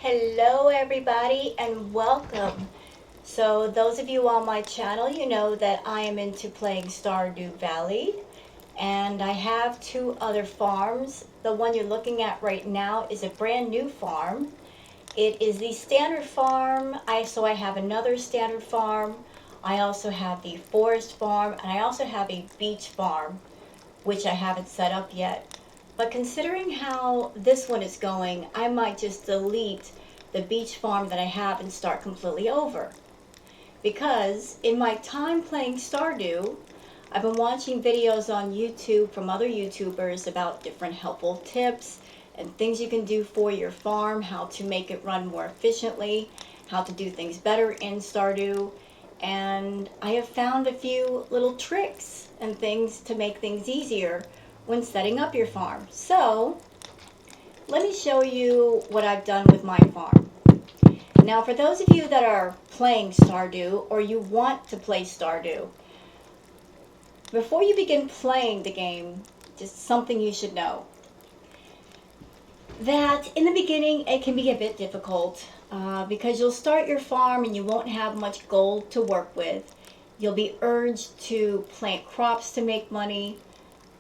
Hello everybody and welcome. So those of you on my channel, you know that I am into playing Stardew Valley, and I have two other farms. The one you're looking at right now is a brand new farm. It is the standard farm. So I have another standard farm. I also have the forest farm, and I also have a beach farm, which I haven't set up yet. But considering how this one is going, I might just delete the beach farm that I have and start completely over. Because in my time playing Stardew, I've been watching videos on YouTube from other YouTubers about different helpful tips and things you can do for your farm, how to make it run more efficiently, how to do things better in Stardew. And I have found a few little tricks and things to make things easier when setting up your farm. So let me show you what I've done with my farm. Now for those of you that are playing Stardew or you want to play Stardew, before you begin playing the game, just something you should know. That in the beginning it can be a bit difficult because you'll start your farm and you won't have much gold to work with. You'll be urged to plant crops to make money.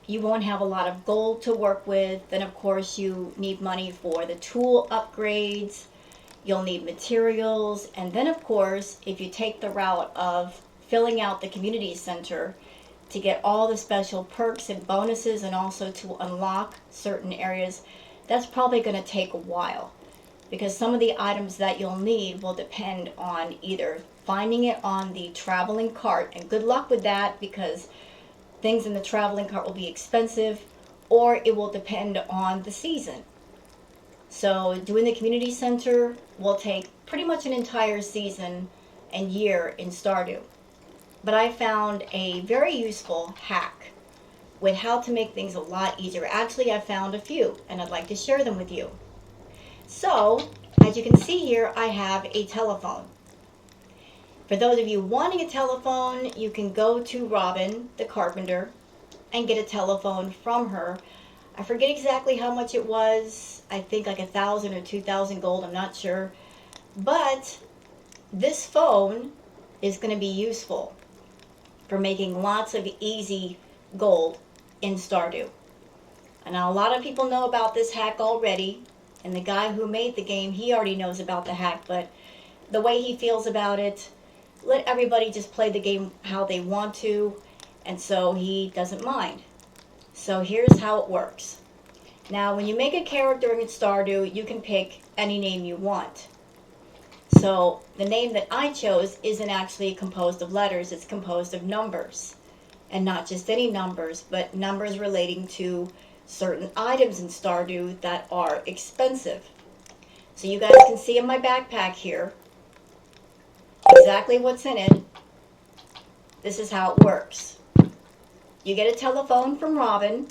You won't have a lot of gold to work with. Then of course you need money for the tool upgrades. You'll need materials. And then of course, if you take the route of filling out the community center to get all the special perks and bonuses and also to unlock certain areas, that's probably going to take a while because some of the items that you'll need will depend on either finding it on the traveling cart, and good luck with that because things in the traveling cart will be expensive, or it will depend on the season. So doing the community center will take pretty much an entire season and year in Stardew. But I found a very useful hack with how to make things a lot easier. Actually, I found a few, and I'd like to share them with you. So, as you can see here, I have a telephone. For those of you wanting a telephone, you can go to Robin, the carpenter, and get a telephone from her. I forget exactly how much it was. I think like 1,000 or 2,000 gold, I'm not sure. But this phone is going to be useful for making lots of easy gold in Stardew. And now a lot of people know about this hack already, and the guy who made the game, he already knows about the hack, but the way he feels about it, let everybody just play the game how they want to, and so he doesn't mind. So here's how it works. Now when you make a character in Stardew, you can pick any name you want. So the name that I chose isn't actually composed of letters, it's composed of numbers. And not just any numbers, but numbers relating to certain items in Stardew that are expensive. So you guys can see in my backpack here exactly what's in it. This is how it works. You get a telephone from Robin,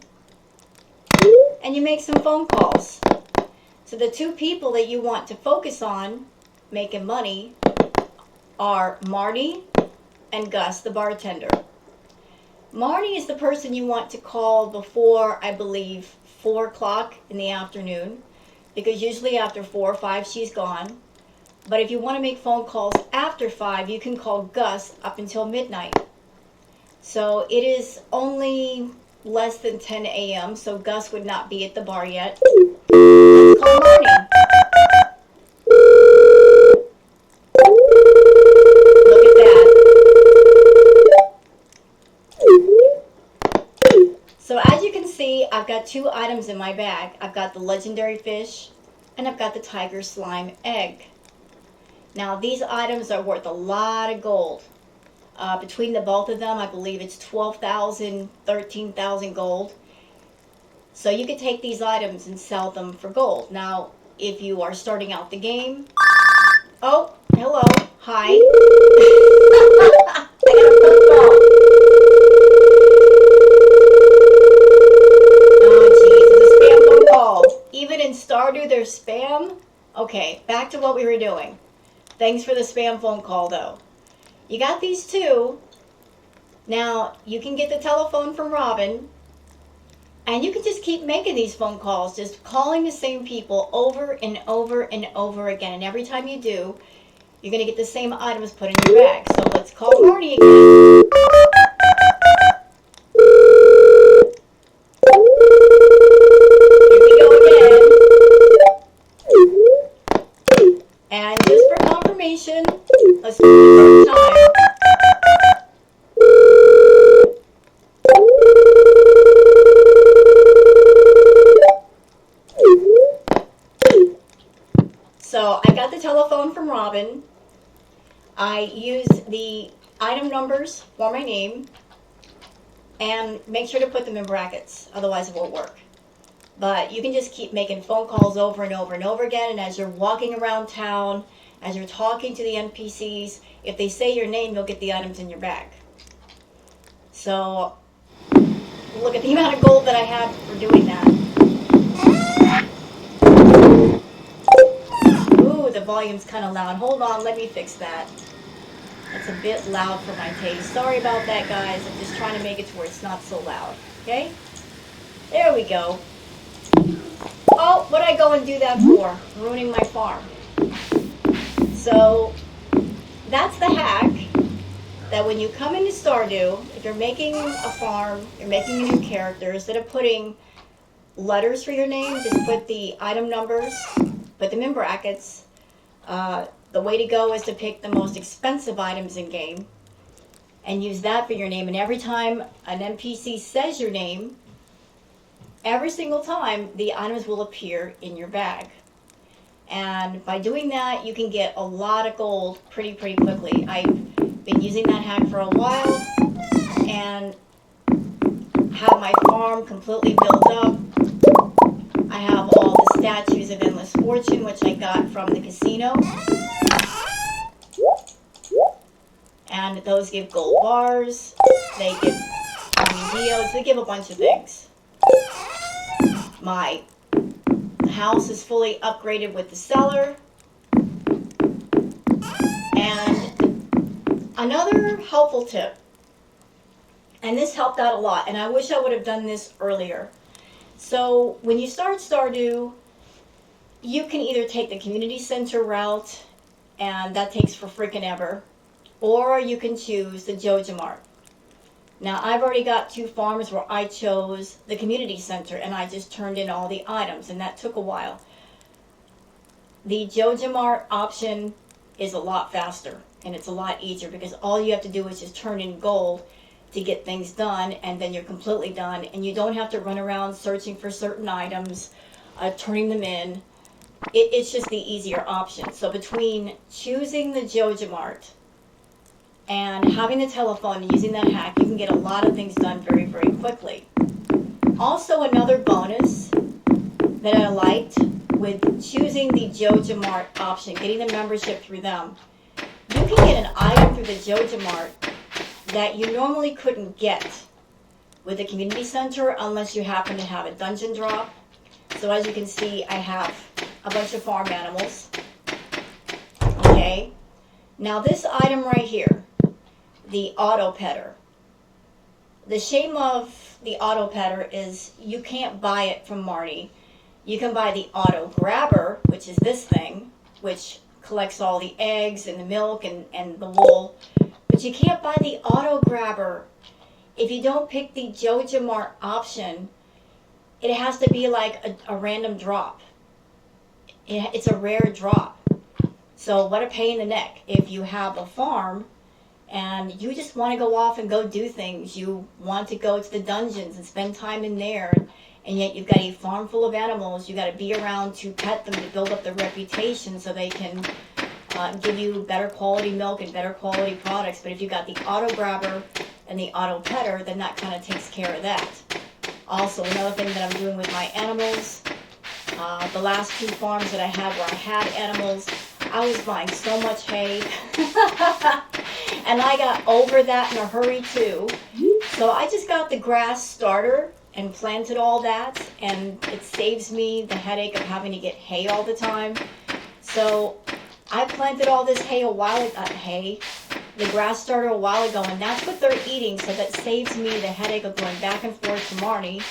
and you make some phone calls. So the two people that you want to focus on making money are Marty and Gus, the bartender. Marty is the person you want to call before, I believe, 4 o'clock in the afternoon, because usually after 4 or 5 she's gone. But if you want to make phone calls after 5, you can call Gus up until midnight. So it is only less than 10 a.m., so Gus would not be at the bar yet. Let's call Marty. Look at that. So as you can see, I've got 2 items in my bag. I've got the legendary fish, and I've got the tiger slime egg. Now these items are worth a lot of gold. Between the both of them, I believe it's 12,000, 13,000 gold. So you could take these items and sell them for gold. Now, if you are starting out the game... Oh, hello. Hi. I got a phone call. Oh, jeez. It's a spam phone call. Even in Stardew, there's spam? Okay, back to what we were doing. Thanks for the spam phone call, though. You got these 2. Now, you can get the telephone from Robin, And you can just keep making these phone calls, just calling the same people over and over and over again. And every time you do, you're going to get the same items put in your bag. So let's call Marty again. Here we go again. And just for confirmation, let's do it one time. So I got the telephone from Robin. I used the item numbers for my name, and make sure to put them in brackets, otherwise it won't work. But you can just keep making phone calls over and over and over again, and as you're walking around town, as you're talking to the NPCs, if they say your name, you'll get the items in your bag. So look at the amount of gold that I had for doing that. Ooh, the volume's kind of loud. Hold on, let me fix that. It's a bit loud for my taste. Sorry about that, guys. I'm just trying to make it to where it's not so loud. Okay? There we go. Oh, what'd I go and do that for? Ruining my farm. So, that's the hack. That when you come into Stardew, if you're making a farm, you're making a new character, instead of putting letters for your name, just put the item numbers, put them in brackets. The way to go is to pick the most expensive items in game and use that for your name. And every time an NPC says your name, every single time the items will appear in your bag. And by doing that, you can get a lot of gold pretty quickly. I've been using that hack for a while and have my farm completely built up. I have all the statues of Endless Fortune, which I got from the casino. And those give gold bars, they give geodes, they give a bunch of things. My house is fully upgraded with the cellar. And another helpful tip, and this helped out a lot, and I wish I would have done this earlier. So when you start Stardew, you can either take the community center route, and that takes for freaking ever, or you can choose the Joja Mart. Now I've already got 2 farms where I chose the community center and I just turned in all the items, and that took a while. The Joja Mart option is a lot faster and it's a lot easier because all you have to do is just turn in gold to get things done, and then you're completely done, and you don't have to run around searching for certain items, turning them in. It's just the easier option. So between choosing the Joja Mart and having the telephone and using that hack, you can get a lot of things done very quickly. Also, another bonus that I liked with choosing the Joja Mart option, getting the membership through them, you can get an item through the Joja Mart that you normally couldn't get with the community center unless you happen to have a dungeon drop. So as you can see, I have a bunch of farm animals. Okay, now this item right here, the auto petter. The shame of the auto petter is you can't buy it from Marty. You can buy the auto grabber, which is this thing, which collects all the eggs and the milk and the wool. But you can't buy the auto grabber if you don't pick the Joja Mart option. It has to be like a random drop. It's a rare drop. So what a pain in the neck. If you have a farm and you just want to go off and go do things, you want to go to the dungeons and spend time in there, and yet you've got a farm full of animals, you got to be around to pet them to build up their reputation so they can give you better quality milk and better quality products. But if you've got the auto grabber and the auto petter, then that kind of takes care of that. Also, another thing that I'm doing with my animals, the last 2 farms that I had where I had animals, I was buying so much hay. And I got over that in a hurry too. So I just got the grass starter and planted all that, and it saves me the headache of having to get hay all the time. So I planted all this hay the grass starter a while ago, and that's what they're eating, so that saves me the headache of going back and forth to Marty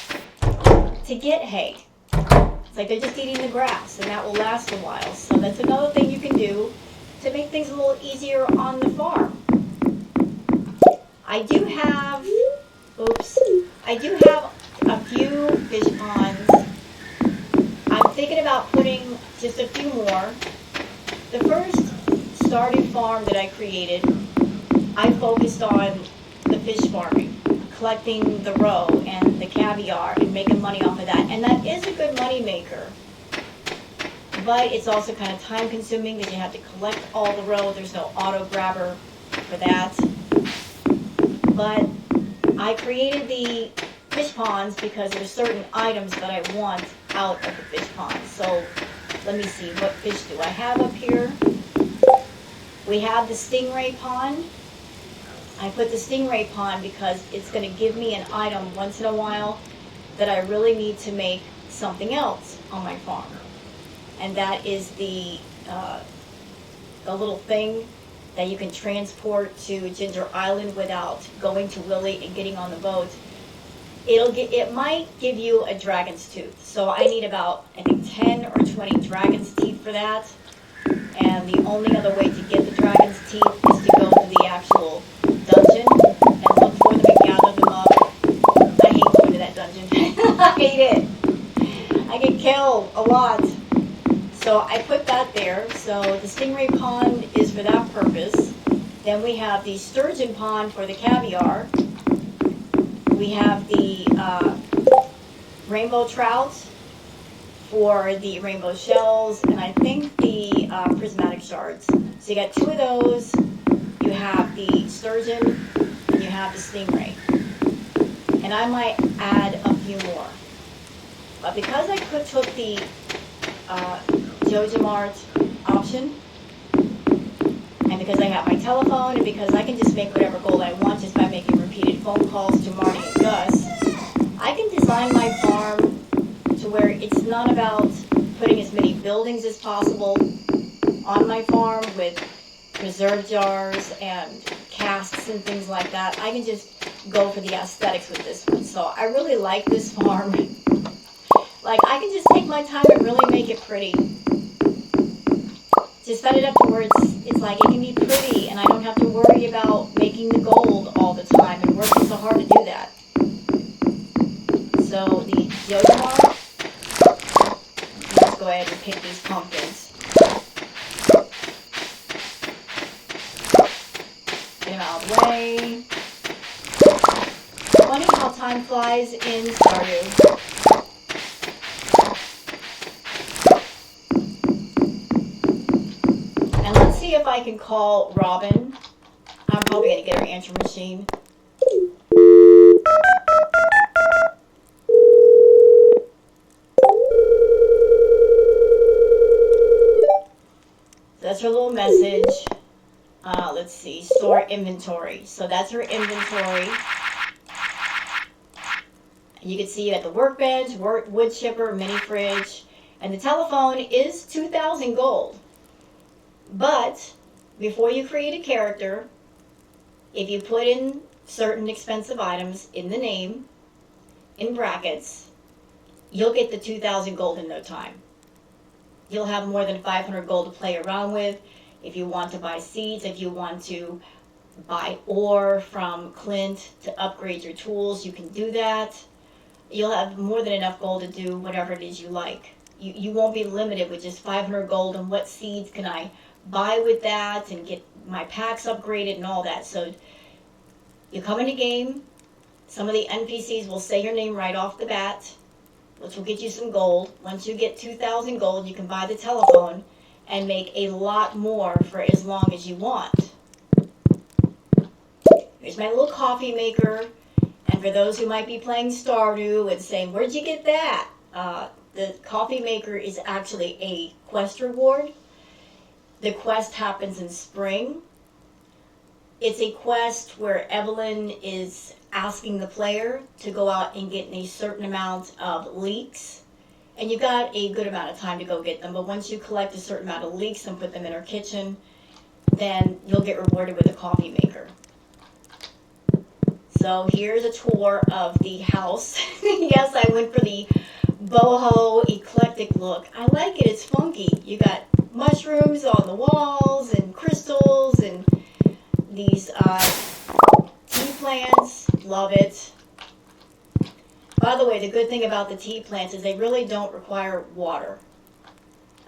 to get hay. It's like they're just eating the grass, and that will last a while. So that's another thing you can do to make things a little easier on the farm. I do have, I do have a few fish ponds. I'm thinking about putting just a few more. The first Stardew farm that I created, I focused on the fish farming, collecting the roe and the caviar and making money off of that. And that is a good money maker. But it's also kind of time consuming because you have to collect all the roe. There's no auto grabber for that. But I created the fish ponds because there's certain items that I want out of the fish ponds. So let me see, what fish do I have up here? We have the stingray pond. I put the stingray pond because it's going to give me an item once in a while that I really need to make something else on my farm. And that is the little thing that you can transport to Ginger Island without going to Willie and getting on the boat. It might give you a dragon's tooth. So I need about, I think, 10 or 20 dragon's teeth for that. And the only other way to get the dragon's teeth is to go to the actual dungeon and look for them and gather them up. I hate going to that dungeon. I hate it. I get killed a lot. So I put that there. So the stingray pond is for that purpose. Then we have the sturgeon pond for the caviar. We have the rainbow trout for the rainbow shells, and I think the prismatic shards. So you got two of those. You have the sturgeon, and you have the stingray. And I might add a few more. But because I took the Joja Mart option, and because I have my telephone, and because I can just make whatever goal I want just by making repeated phone calls to Marty and Gus, I can design my farm to where it's not about putting as many buildings as possible on my farm with preserve jars and casts and things like that. I can just go for the aesthetics with this one. So I really like this farm. Like, I can just take my time and really make it pretty. Just set it up to where it's like it can be pretty, and I don't have to worry about making the gold all the time and working so hard to do that. So the Joja Mart, let's go ahead and pick these pumpkins. Get them out of the way. Funny how time flies in Stardew. And let's see if I can call Robin. I'm probably going to get her answer machine. That's her little message. Let's see, store inventory. So that's her inventory. And you can see at the workbench, wood chipper, mini fridge, and the telephone is 2,000 gold. But before you create a character, if you put in certain expensive items in the name, in brackets, you'll get the 2,000 gold in no time. You'll have more than 500 gold to play around with. If you want to buy seeds, if you want to buy ore from Clint to upgrade your tools, you can do that. You'll have more than enough gold to do whatever it is you like. You won't be limited with just 500 gold and what seeds can I buy with that and get my packs upgraded and all that. So you come in the game, some of the NPCs will say your name right off the bat, which will get you some gold. Once you get 2,000 gold, you can buy the telephone and make a lot more for as long as you want. Here's my little coffee maker. And for those who might be playing Stardew and saying, where'd you get that? The coffee maker is actually a quest reward. The quest happens in spring. It's a quest where Evelyn is asking the player to go out and get a certain amount of leeks. And you've got a good amount of time to go get them. But once you collect a certain amount of leeks and put them in her kitchen, then you'll get rewarded with a coffee maker. So here's a tour of the house. Yes, I went for the boho eclectic look. I like it. It's funky. You got mushrooms on the walls and crystals and these tea plants. Love it. By the way, the good thing about the tea plants is they really don't require water.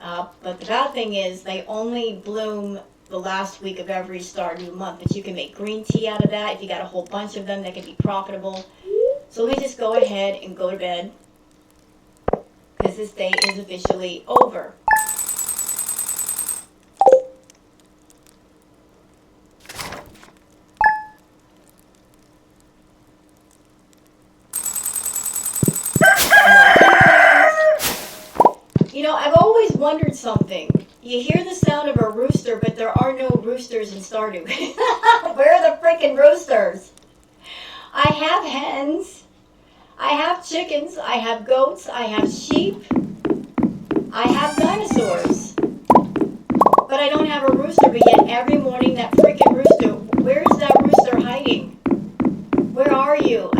But the bad thing is they only bloom the last week of every Stardew month. But you can make green tea out of that. If you got a whole bunch of them, they can be profitable. So let me just go ahead and go to bed, because this day is officially over. You know, I've always wondered something. You hear the sound of a rooster, but there are no roosters in Stardew. Where are the freaking roosters? I have hens. I have chickens. I have goats. I have sheep. I have dinosaurs. But I don't have a rooster, but yet every morning that freaking rooster, where is that rooster hiding? Where are you?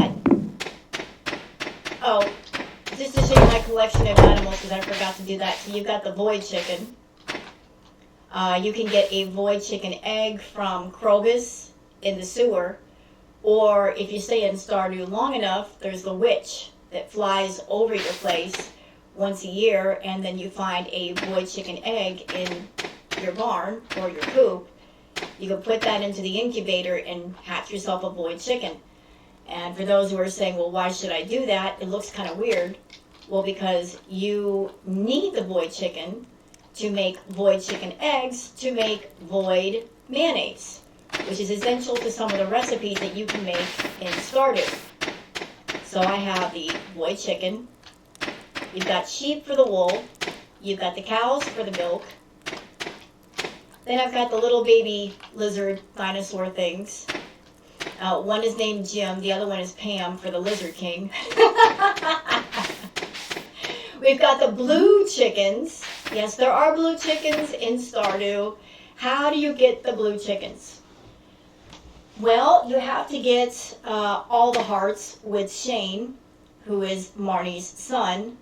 Oh. Just to show you my collection of animals, because I forgot to do that. So you've got the void chicken. You can get a void chicken egg from Krogus in the sewer. Or if you stay in Stardew long enough, there's the witch that flies over your place once a year, and then you find a void chicken egg in your barn or your coop. You can put that into the incubator and hatch yourself a void chicken. And for those who are saying, well, why should I do that? It looks kind of weird. Well, because you need the void chicken to make void chicken eggs to make void mayonnaise, which is essential to some of the recipes that you can make in Stardew. So I have the void chicken. You've got sheep for the wool. You've got the cows for the milk. Then I've got the little baby lizard dinosaur things. One is named Jim, the other one is Pam for the Lizard King. We've got the blue chickens. Yes, there are blue chickens in Stardew. How do you get the blue chickens? Well, you have to get all the hearts with Shane, who is Marnie's son.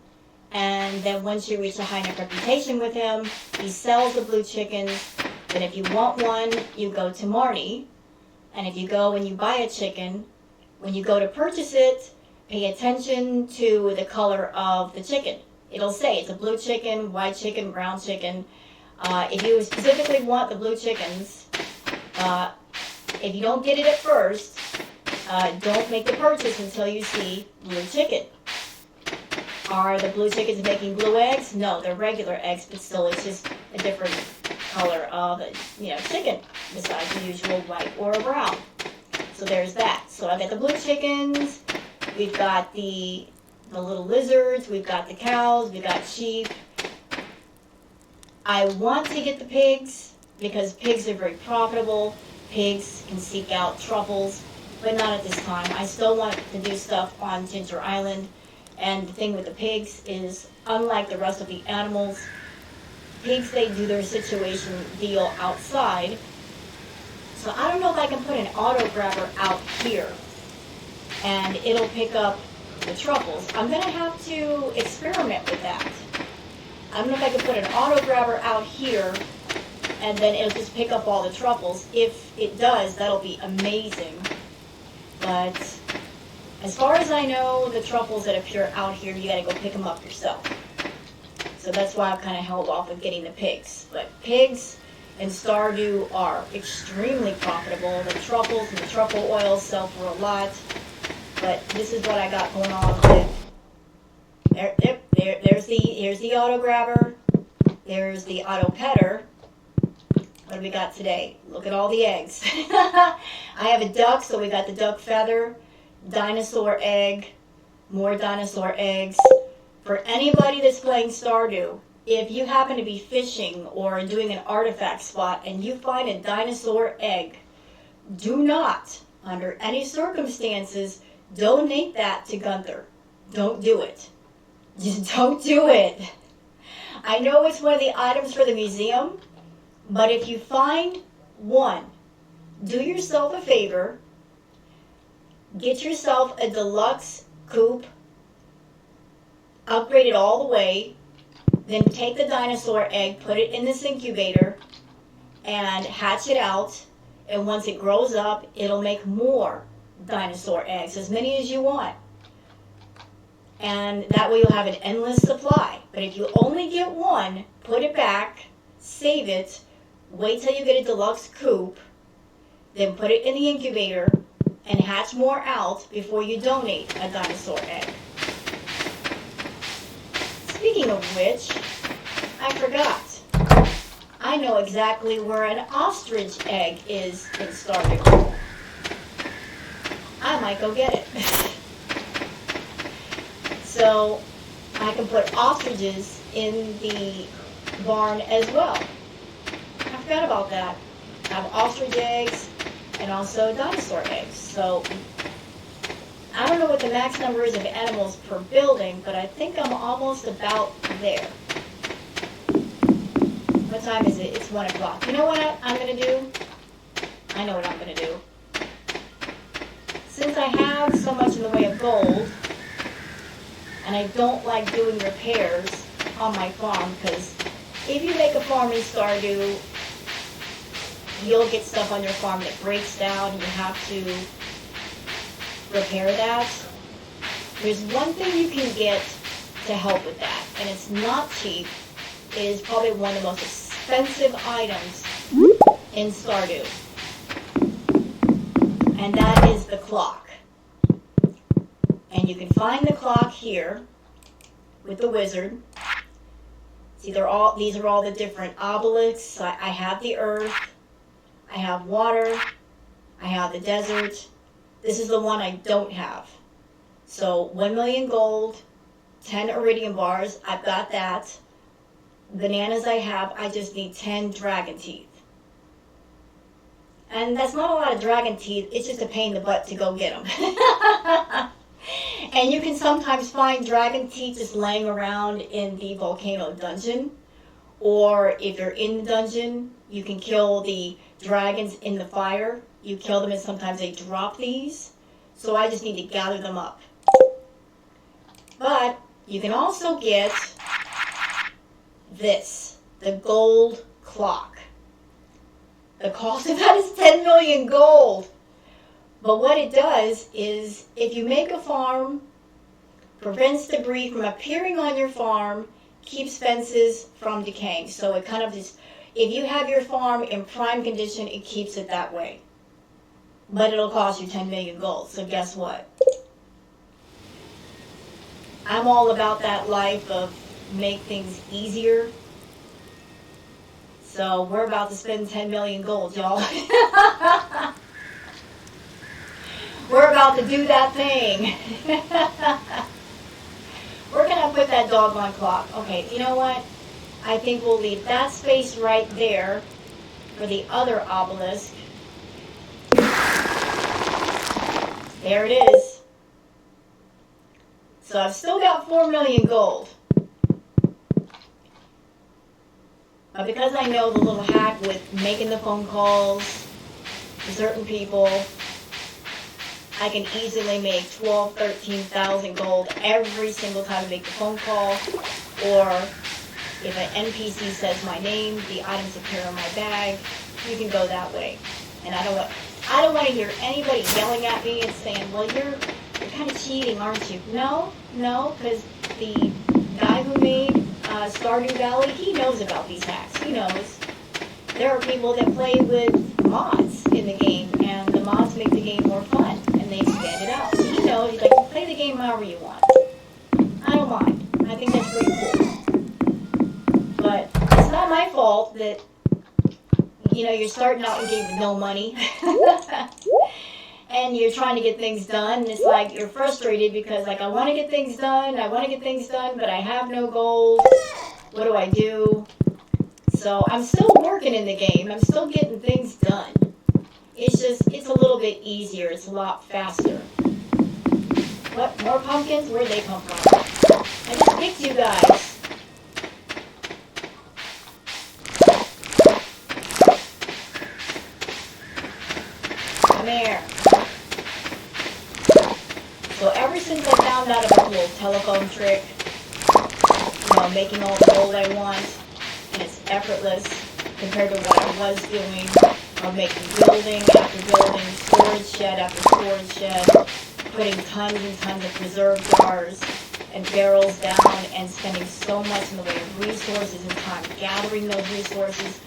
And then once you reach a high enough reputation with him, he sells the blue chickens. Then if you want one, you go to Marnie. And if you go and you buy a chicken, when you go to purchase it, pay attention to the color of the chicken. It'll say it's a blue chicken, white chicken, brown chicken. If you specifically want the blue chickens, if you don't get it at first, don't make the purchase until you see blue chicken. Are the blue chickens making blue eggs? No, they're regular eggs, but still it's just a different color of chicken besides the usual white or brown. So there's that. So I've got the blue chickens, we've got the little lizards, we've got the cows, we've got sheep. I want to get the pigs because pigs are very profitable. Pigs can seek out truffles, but not at this time. I still want to do stuff on Ginger Island. And the thing with the pigs is, unlike the rest of the animals, pigs, they do their situation deal outside. So I don't know if I can put an auto grabber out here and it'll pick up the truffles. I'm going to have to experiment with that. I don't know if I can put an auto grabber out here and then it'll just pick up all the truffles. If it does, that'll be amazing. But as far as I know, the truffles that appear out here, you got to go pick them up yourself. So that's why I've kind of held off with getting the pigs. But pigs and Stardew are extremely profitable. The truffles and the truffle oils sell for a lot. But this is what I got going on with. Here's the auto grabber. There's the auto petter. What do we got today? Look at all the eggs. I have a duck, so we got the duck feather, dinosaur egg, more dinosaur eggs. For anybody that's playing Stardew, if you happen to be fishing or doing an artifact spot and you find a dinosaur egg, do not, under any circumstances, donate that to Gunther. Don't do it. Just don't do it. I know it's one of the items for the museum, but if you find one, do yourself a favor, get yourself a deluxe coupe. upgrade it all the way, then take the dinosaur egg, put it in this incubator, and hatch it out. And once it grows up, it'll make more dinosaur eggs, as many as you want. And that way you'll have an endless supply. But if you only get one, put it back, save it, wait till you get a deluxe coop, then put it in the incubator and hatch more out before you donate a dinosaur egg. Speaking of which, I forgot. I know exactly where an ostrich egg is in Stardew. I might go get it. So I can put ostriches in the barn as well. I forgot about that. I have ostrich eggs and also dinosaur eggs. So I don't know what the max number is of animals per building, but I think I'm almost about there. What time is it? It's 1 o'clock. You know what I'm going to do? I know what I'm going to do. Since I have so much in the way of gold, and I don't like doing repairs on my farm, because if you make a farm in Stardew, you'll get stuff on your farm that breaks down and you have to repair that. There's one thing you can get to help with that, and it's not cheap. It is probably one of the most expensive items in Stardew, and that is the clock. And you can find the clock here with the wizard. See, these are all the different obelisks. I have the earth, I have water, I have the desert. This is the one I don't have. So 1 million gold, 10 iridium bars, I've got that. Bananas I have, I just need 10 dragon teeth. And that's not a lot of dragon teeth, it's just a pain in the butt to go get them. And you can sometimes find dragon teeth just laying around in the volcano dungeon. Or if you're in the dungeon, you can kill the dragons in the fire. You kill them and sometimes they drop these. So I just need to gather them up. But you can also get this, the gold clock. The cost of that is 10 million gold. But what it does is, if you make a farm, prevents debris from appearing on your farm, keeps fences from decaying. So it kind of just, if you have your farm in prime condition, it keeps it that way. But it'll cost you 10 million gold. So guess what? I'm all about that life of make things easier. So we're about to spend 10 million gold, y'all. We're about to do that thing. Where can I put that doggone clock? Okay, you know what? I think we'll leave that space right there for the other obelisk. There it is. So I've still got 4 million gold. But because I know the little hack with making the phone calls to certain people, I can easily make 12, 13,000 gold every single time I make the phone call. Or if an NPC says my name, the items appear in my bag. You can go that way. And I don't want to hear anybody yelling at me and saying, well, you're kind of cheating, aren't you? No, because the guy who made Stardew Valley, he knows about these hacks. He knows. There are people that play with mods in the game, and the mods make the game more fun, and they expand it out. So he knows, he's like, play the game however you want. I don't mind. I think that's pretty cool. But it's not my fault that, you're starting out in the game with no money. And you're trying to get things done, and it's like you're frustrated because, I want to get things done, but I have no gold. What do I do? So I'm still working in the game. I'm still getting things done. It's a little bit easier. It's a lot faster. What? More pumpkins? Where'd they come from? I just picked you guys. Come here. So ever since I found out about the little telephone trick, making all the gold I want, and it's effortless compared to what I was doing of making building after building, storage shed after storage shed, putting tons and tons of preserve jars and barrels down, and spending so much in the way of resources and time gathering those resources.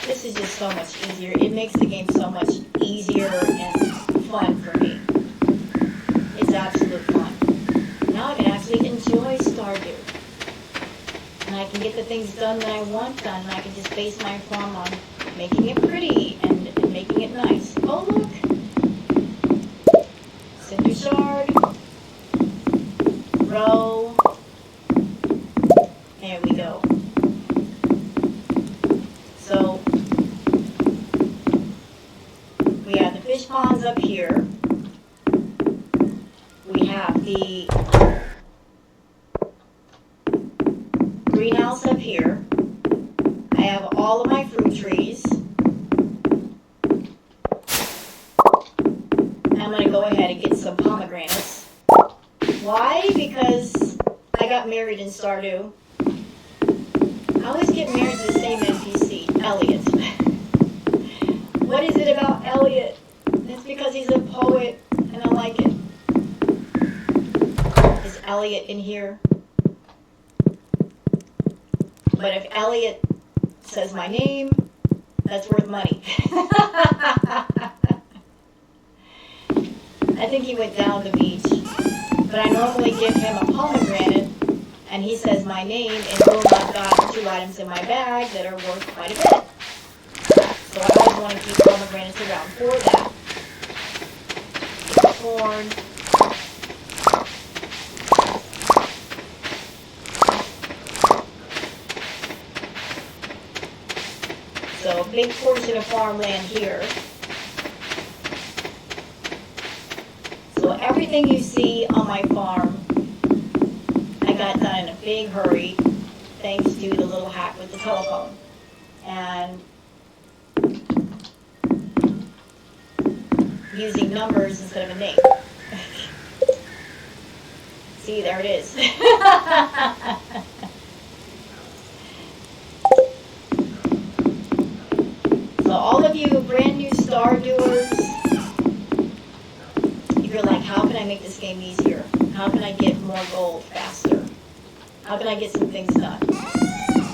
This is just so much easier. It makes the game so much easier and fun for me. It's absolute fun. Now I can actually enjoy Stardew. And I can get the things done that I want done, and I can just base my farm on making it pretty and making it nice. Oh, look! Cinder shard. Row. There we go. So, we have the fish ponds up here. We have the greenhouse up here. I have all of my fruit trees. I'm going to go ahead and get some pomegranates. Why? Because I got married in Stardew. I always get married to the same NPC, Elliot. What is it about Elliot? It's because he's a poet, and I like it. Is Elliot in here? But if Elliot says my name, that's worth money. I think he went down the beach. But I normally give him a pomegranate, and he says my name, and boom, I've got 2 items in my bag that are worth quite a bit. So I always want to keep pomegranates around for that. Corn. So a big portion of farmland here. So everything you see on my farm, I got done in a big hurry, thanks to the little hack with the telephone. And using numbers instead of a name. See, there it is. So all of you brand new Stardewers, if you're like, how can I make this game easier? How can I get more gold faster? How can I get some things done?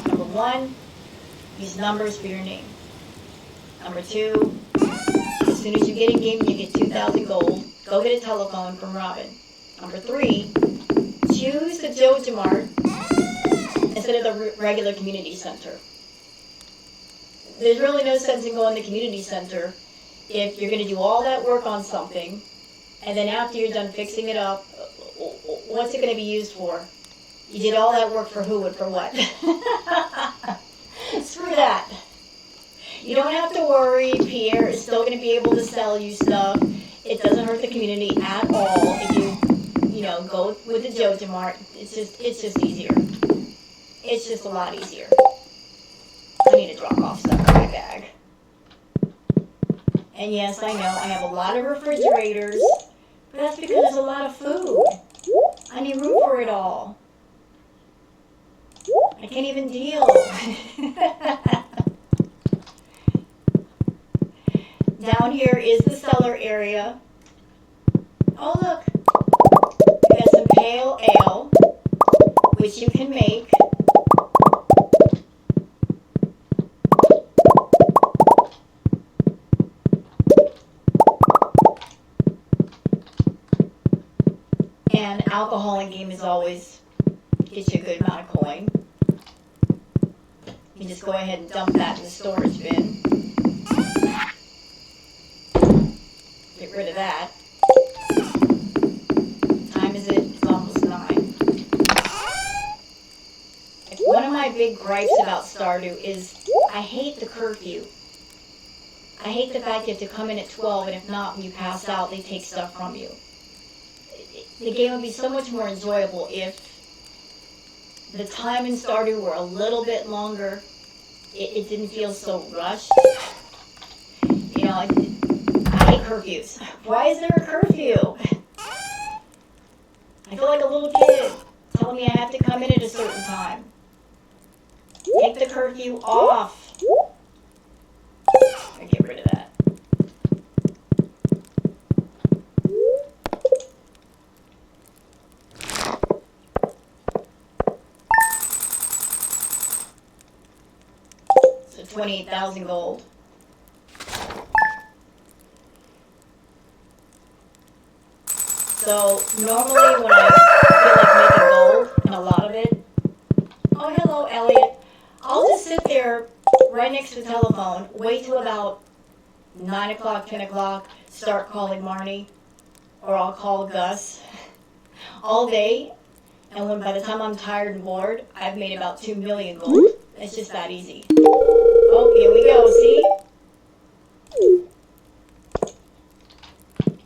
Number 1, use numbers for your name. Number 2, as soon as you get in game, you get 2,000 gold. Go get a telephone from Robin. Number 3, choose the Joja Mart instead of the regular community center. There's really no sense in going to the community center if you're going to do all that work on something, and then after you're done fixing it up, what's it going to be used for? You did all that work for who and for what? Screw that. You don't have to worry. Pierre is still going to be able to sell you stuff. It doesn't hurt the community at all if you go with the Joja Mart. It's just easier. It's just a lot easier. I need to drop off stuff in my bag. And yes, I know I have a lot of refrigerators, but that's because there's a lot of food. I need room for it all. I can't even deal. Down here is the cellar area. Oh look, we got some pale ale, which you can make. And alcohol in game is always gets you a good amount of coin. You can just go ahead and dump that in the storage bin. Get rid of that. Time is it? It's almost 9. One of my big gripes about Stardew is I hate the curfew. I hate the fact you have to come in at 12, and if not, when you pass out, they take stuff from you. The game would be so much more enjoyable if the time in Stardew were a little bit longer. It didn't feel so rushed. You know, I hate curfews. Why is there a curfew? I feel like a little kid telling me I have to come in at a certain time. Take the curfew off. I get rid of that. So 28,000 gold. So normally when I feel like making gold, and a lot of it, oh hello Elliot, I'll just sit there right next to the telephone, wait till about 9 o'clock, 10 o'clock, start calling Marnie, or I'll call Gus all day, and when by the time I'm tired and bored, I've made about 2 million gold. It's just that easy. Oh, here we go, see?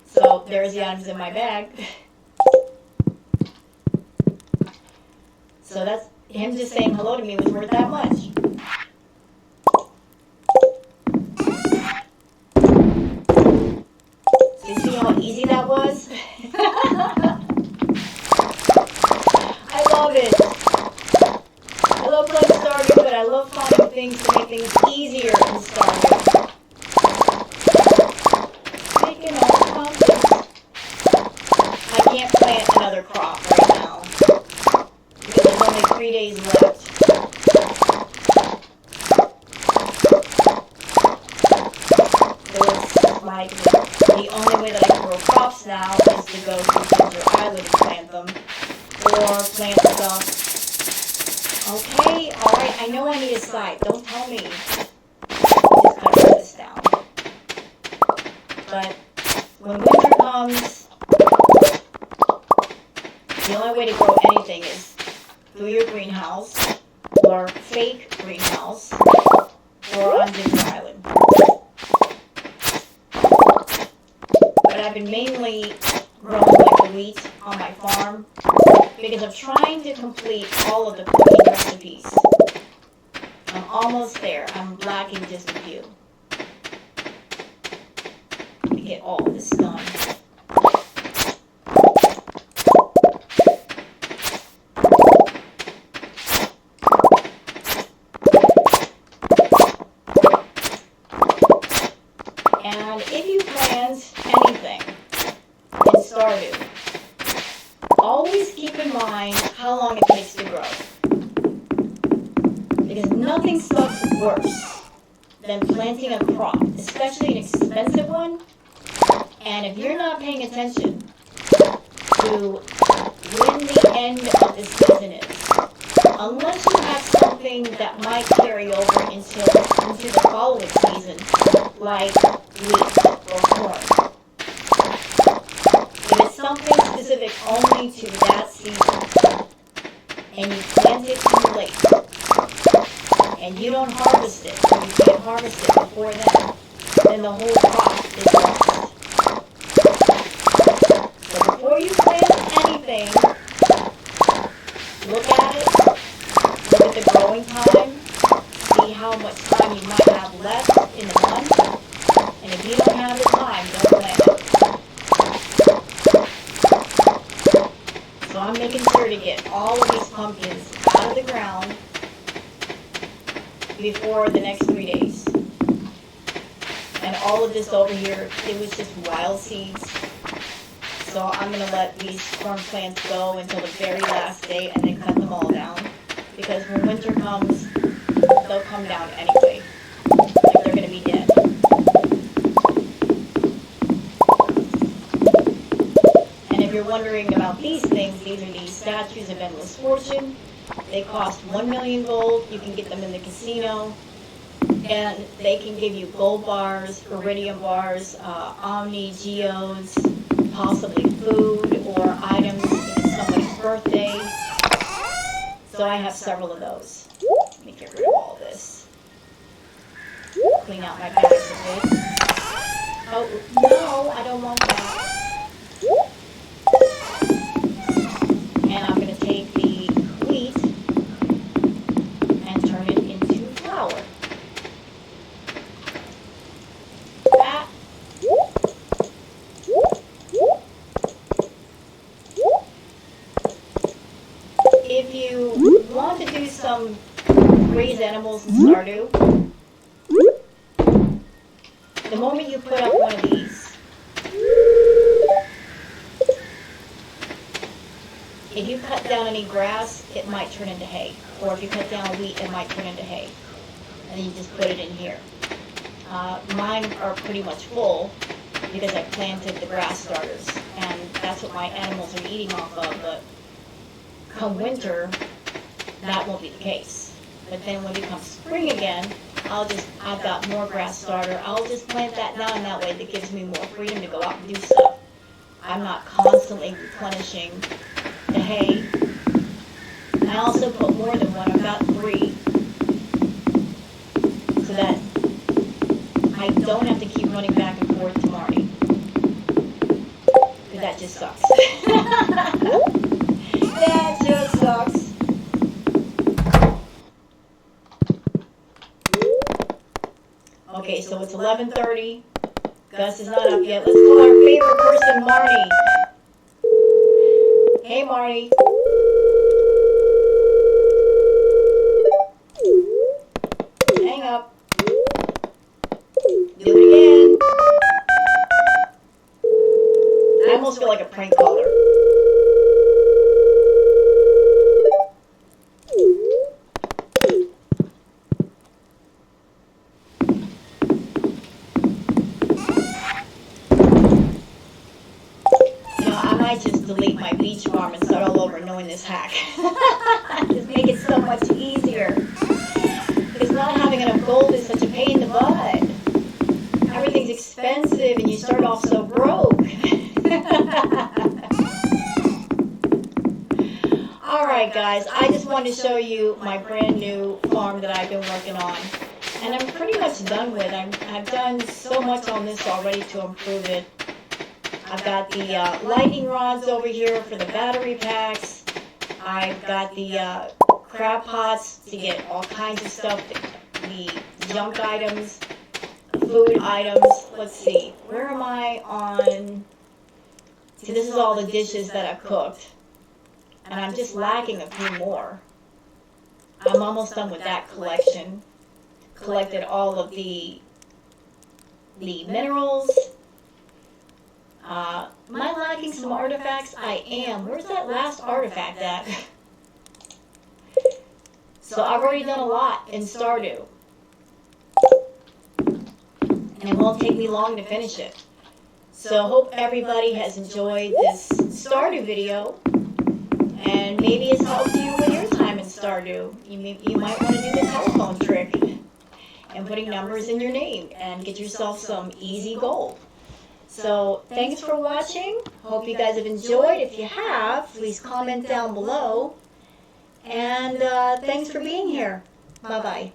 So there's the items in my bag. So that's him just saying hello to me was worth that much. So you see how easy that was? I love it. I love playing Stardew, but I love finding things to make things easier in Stardew. Making all the pumpkins. I can't plant another crop right now because there's only 3 days left. So it's like the only way that I can grow crops now is to go to Desert Island and plant them, or plant stuff. Okay, alright, I know I need a side. Don't tell me. Just gotta put this down. But when winter comes, the only way to grow anything is through your greenhouse, or fake greenhouse, or on Desert Island. But I've been mainly growing like the wheat on my farm because I'm trying to complete all of the cooking recipes. I'm almost there. I'm lacking just a few to get all of this done. And if you plant anything in Stardew, always keep in mind how long it takes to grow. Because nothing sucks worse than planting a crop, especially an expensive one. And if you're not paying attention to when the end of the season is, unless you have something that might carry over into the following season, like wheat or corn. If it's something specific only to that season, and you plant it too late, and you don't harvest it, or you can't harvest it before then the whole crop is lost. So before you plant anything, look at it, look at the growing time, see how much time you might have left in the month, and if you don't have the time, don't plant it. So I'm making sure to get all of these pumpkins out of the ground before the next 3 days. And all of this over here, it was just wild seeds. So I'm going to let these corn plants go until the very last day and then cut them all down. Because when winter comes, they'll come down anyway. Like they're going to be dead. And if you're wondering about these things, these are the statues of Endless Fortune. They cost 1 million gold. You can get them in the casino. And they can give you gold bars, iridium bars, omni, geodes, possibly food or items if it's somebody's birthday. So I have several of those. Let me get rid of all this. Clean out my bags a bit. Oh, no, I don't want that. And I'm going to take the wheat and turn it into flour. That. If you want to do some raise animals in Stardew, the moment you put up one of these, if you cut down any grass, it might turn into hay. Or if you cut down wheat, it might turn into hay. And then you just put it in here. Mine are pretty much full because I planted the grass starters. And that's what my animals are eating off of. But come winter, that won't be the case. But then when it comes spring again, I've got more grass starter. I'll just plant that down, and that way that gives me more freedom to go out and do stuff. I'm not constantly replenishing the hay. I also put more than one. I've got 3. So that I don't have to keep running back and forth to Marty. Because that just sucks. That just sucks. Okay, so it's 11:30. Gus is not up yet. Let's call our favorite person, Marty. Hey, Marty. Hang up. Do it again. I almost feel like a prank caller. I might just delete my beach farm and start all over knowing this hack. Just make it so much easier. Because not having enough gold is such a pain in the butt. Everything's expensive and you start off so broke. Alright guys, I just wanted to show you my brand new farm that I've been working on. And I'm pretty much done with. I've done so much on this already to improve it. I've got the lightning rods over here for the battery packs. I've got the crab pots to get all kinds of stuff, the junk items, food items. Let's see, where am I on? See, this is all the dishes that I've cooked. And I'm just lacking a few more. I'm almost done with that collection. Collected all of the minerals. Am I lacking some artifacts? I am. Where's that last artifact at? So I've already done a lot in Stardew. And it won't take me long to finish it. So hope everybody has enjoyed this Stardew video. And maybe it's helped you with your time in Stardew. You might want to do the telephone trick. And putting numbers in your name. And get yourself some easy gold. So, thanks for watching. Hope you guys have enjoyed. If you have, please comment down below. And thanks for being here. Bye-bye.